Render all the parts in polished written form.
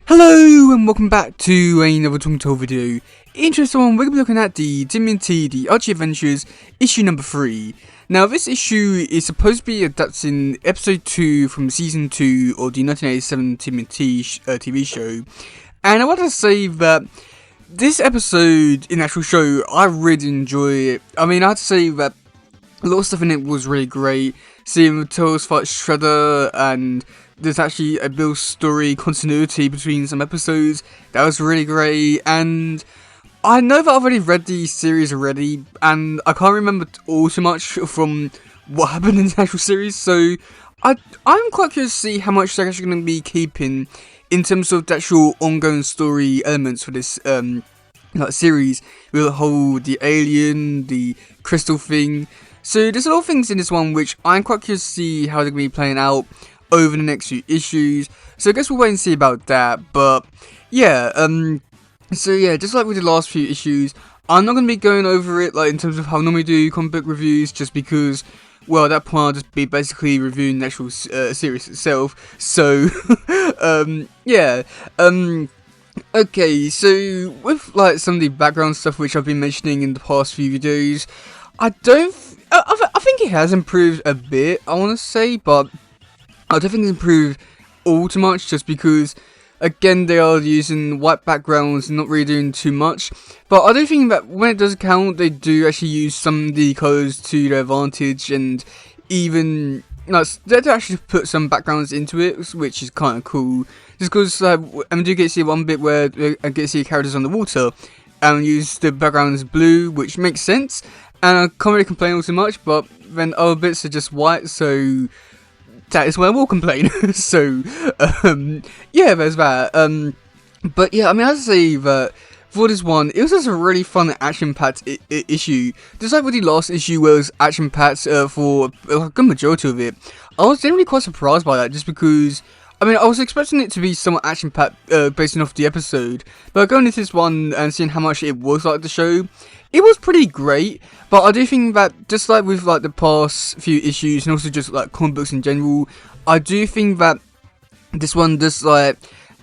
Hello and welcome back to another Talking Toll video. Interesting one, we're going to be looking at the TMNT, the Archie Adventures, issue number 3. Now this issue is supposed to be adapting episode 2 from season 2 of the 1987 TMNT TV show. And I want to say that this episode in the actual show, I really enjoy it. I mean, I have to say that a lot of stuff in it was really great. Seeing Mattel's fight Shredder, and there's actually a build story continuity between some episodes. That was really great. And I know that I've already read the series already, and I can't remember all too much from what happened in the actual series. So I'm quite curious to see how much they're actually going to be keeping in terms of the actual ongoing story elements for this series, with the whole the alien, the crystal thing. So there's a lot of things in this one which I'm quite curious to see how they're going to be playing out over the next few issues. So I guess we'll wait and see about that. But yeah, so yeah, just like with the last few issues, I'm not going to be going over it like in terms of how I normally do comic book reviews, just because, well, at that point I'll just be basically reviewing the actual series itself. So yeah, okay, so with like some of the background stuff which I've been mentioning in the past few videos, I think it has improved a bit, I want to say, but I don't think it's improved all too much, just because, again, they are using white backgrounds and not really doing too much. But I do think that when it does count, they do actually use some of the colours to their advantage, and even they do actually put some backgrounds into it, which is kind of cool. Just because I do get to see one bit where I get to see characters on the water and use the background as blue, which makes sense. And I can't really complain all too much, but then other bits are just white, so that is where I will complain. So, yeah, there's that. But yeah, I mean, I have to say that for this one, it was just a really fun action-packed issue. Just like with the last issue where it was action-packed for a good majority of it, I was generally quite surprised by that, just because, I mean, I was expecting it to be somewhat action-packed based off the episode, but going into this one and seeing how much it was like the show, it was pretty great. But I do think that, just like with like the past few issues and also just like comic books in general, I do think that this one does like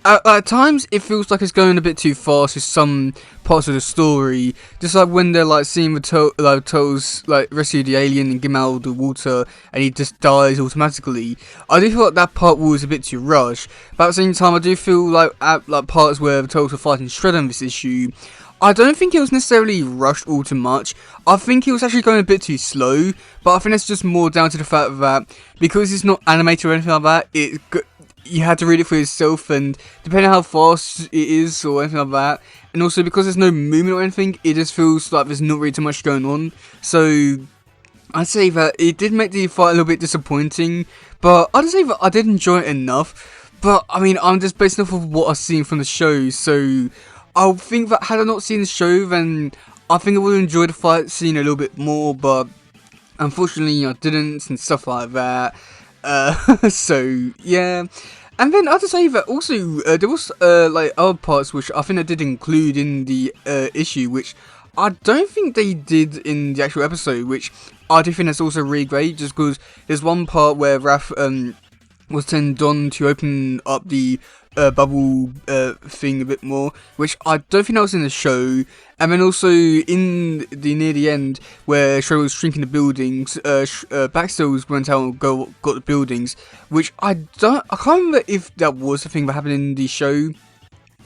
at times it feels like it's going a bit too fast with some parts of the story. Just like when they're like seeing Toes like rescue the alien and get him out of the water and he just dies automatically. I do feel like that part was a bit too rushed. But at the same time, I do feel like at like parts where the Toes were fighting Shredder in this issue, I don't think it was necessarily rushed all too much. I think it was actually going a bit too slow, but I think that's just more down to the fact that because it's not animated or anything like that, you had to read it for yourself, and depending on how fast it is or anything like that, and also because there's no movement or anything, it just feels like there's not really too much going on. So I'd say that it did make the fight a little bit disappointing, but I'd say that I did enjoy it enough. But I mean, I'm just based off of what I've seen from the show, so I think that had I not seen the show, then I think I would enjoy the fight scene a little bit more, but unfortunately I didn't and stuff like that. So yeah. And then I have to say that also there was like other parts which I think I did include in the issue, which I don't think they did in the actual episode, which I do think that's also really great, just because there's one part where Raph was telling Don to open up the bubble thing a bit more, which I don't think that was in the show. And then also in the near the end where Shredder was shrinking the buildings, Baxter went out and got the buildings, which I can't remember if that was the thing that happened in the show.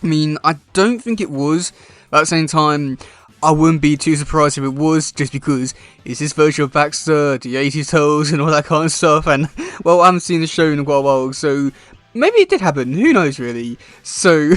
I mean, I don't think it was, but at the same time, I wouldn't be too surprised if it was, just because it's this version of Baxter, the 80s Tales and all that kind of stuff, and well, I haven't seen the show in quite a while, so maybe it did happen, who knows really. So,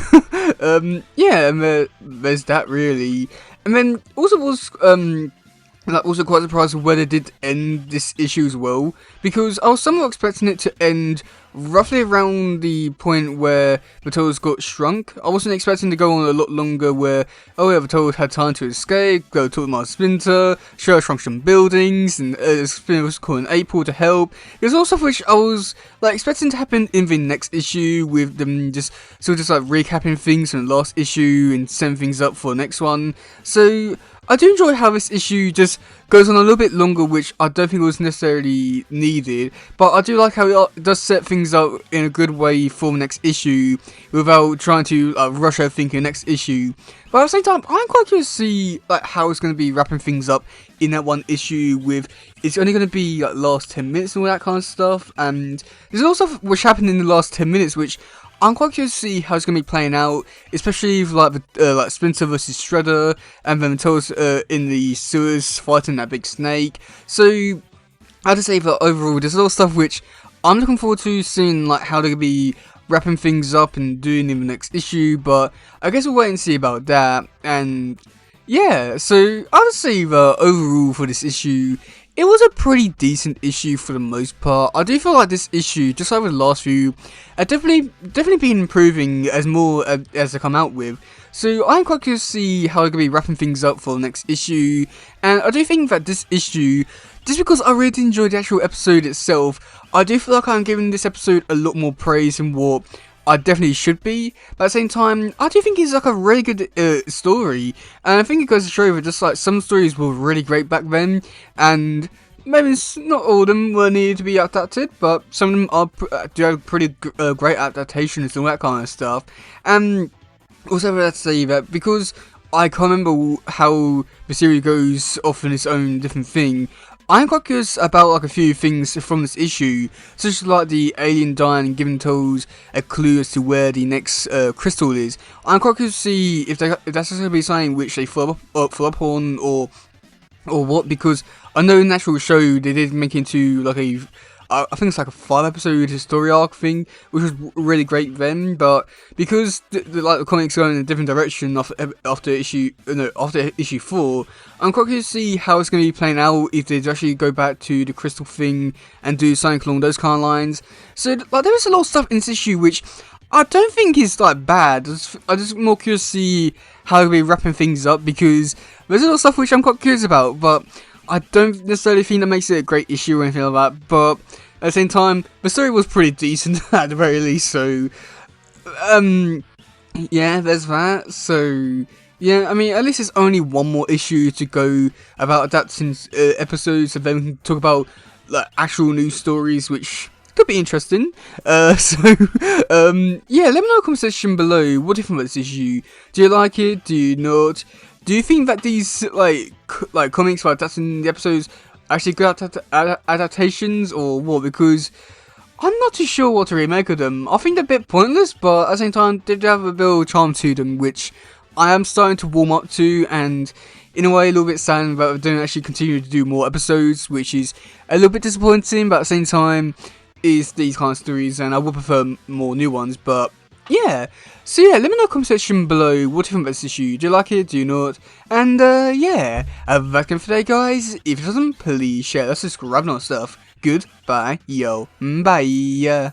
yeah, and there's that really. And then also was, also quite surprised where they did end this issue as well, because I was somewhat expecting it to end roughly around the point where the Toes got shrunk. I wasn't expecting to go on a lot longer where, oh yeah, the Toes had time to escape, go talk to my Splinter, Shredder shrunk some buildings, and Splinter was calling April to help. There's also stuff which I was like expecting to happen in the next issue, with them just sort of like recapping things from the last issue and setting things up for the next one. So I do enjoy how this issue just goes on a little bit longer, which I don't think was necessarily needed, but I do like how it does set things things up in a good way for the next issue without trying to rush everything in the next issue. But at the same time, I'm quite curious to see like how it's going to be wrapping things up in that one issue. With it's only going to be like last 10 minutes and all that kind of stuff, and there's also which happened in the last 10 minutes, which I'm quite curious to see how it's going to be playing out, especially with like Splinter versus Shredder, and then Turtles in the sewers fighting that big snake. So I have to say that overall, there's a lot of stuff which I'm looking forward to seeing, like how they're going to be wrapping things up and doing in the next issue. But I guess we'll wait and see about that. And yeah, so I'll just say that overall for this issue, it was a pretty decent issue for the most part. I do feel like this issue, just like with the last few, definitely been improving as more as they come out with. So I'm quite curious to see how they're going to be wrapping things up for the next issue. And I do think that this issue, just because I really enjoyed the actual episode itself, I do feel like I'm giving this episode a lot more praise than what I definitely should be. But at the same time, I do think it's like a really good story, and I think it goes to show that just like some stories were really great back then, and maybe not all of them were needed to be adapted, but some of them are do have pretty great adaptations and all that kind of stuff. And also let's say that because I can't remember how the series goes off in its own different thing, I'm quite curious about like a few things from this issue, such as like the alien dying and giving Toes a clue as to where the next crystal is. I'm quite curious to see if that's going to be something which they follow up on or what, because I know in the actual show they did make it into like I think it's like a 5-episode story arc thing, which was really great then. But because the comics go in a different direction after issue 4, I'm quite curious to see how it's going to be playing out if they actually go back to the crystal thing and do something along those kind of lines. So like there is a lot of stuff in this issue which I don't think is like bad. I'm just more curious to see how they'll be wrapping things up, because there's a lot of stuff which I'm quite curious about, but I don't necessarily think that makes it a great issue or anything like that. But at the same time, the story was pretty decent at the very least. So yeah, there's that. So yeah, I mean, at least there's only one more issue to go about adapting episodes, and then we can talk about like actual news stories, which could be interesting. Yeah, let me know in the comment section below. What do you think about this issue? Do you like it? Do you not? Do you think that these like comics about adapting the episodes actually good adaptations or what? Because I'm not too sure what to remake of them. I think they're a bit pointless, but at the same time they do have a bit of charm to them, which I am starting to warm up to, and in a way a little bit sad that they don't actually continue to do more episodes, which is a little bit disappointing. But at the same time, is these kind of stories, and I would prefer more new ones. But yeah, so yeah, let me know in the comment section below what do you think about this issue. Do you like it? Do you not? And yeah, that's it for today, guys. If it doesn't, please share, let's subscribe and all that stuff. Goodbye, yo, bye.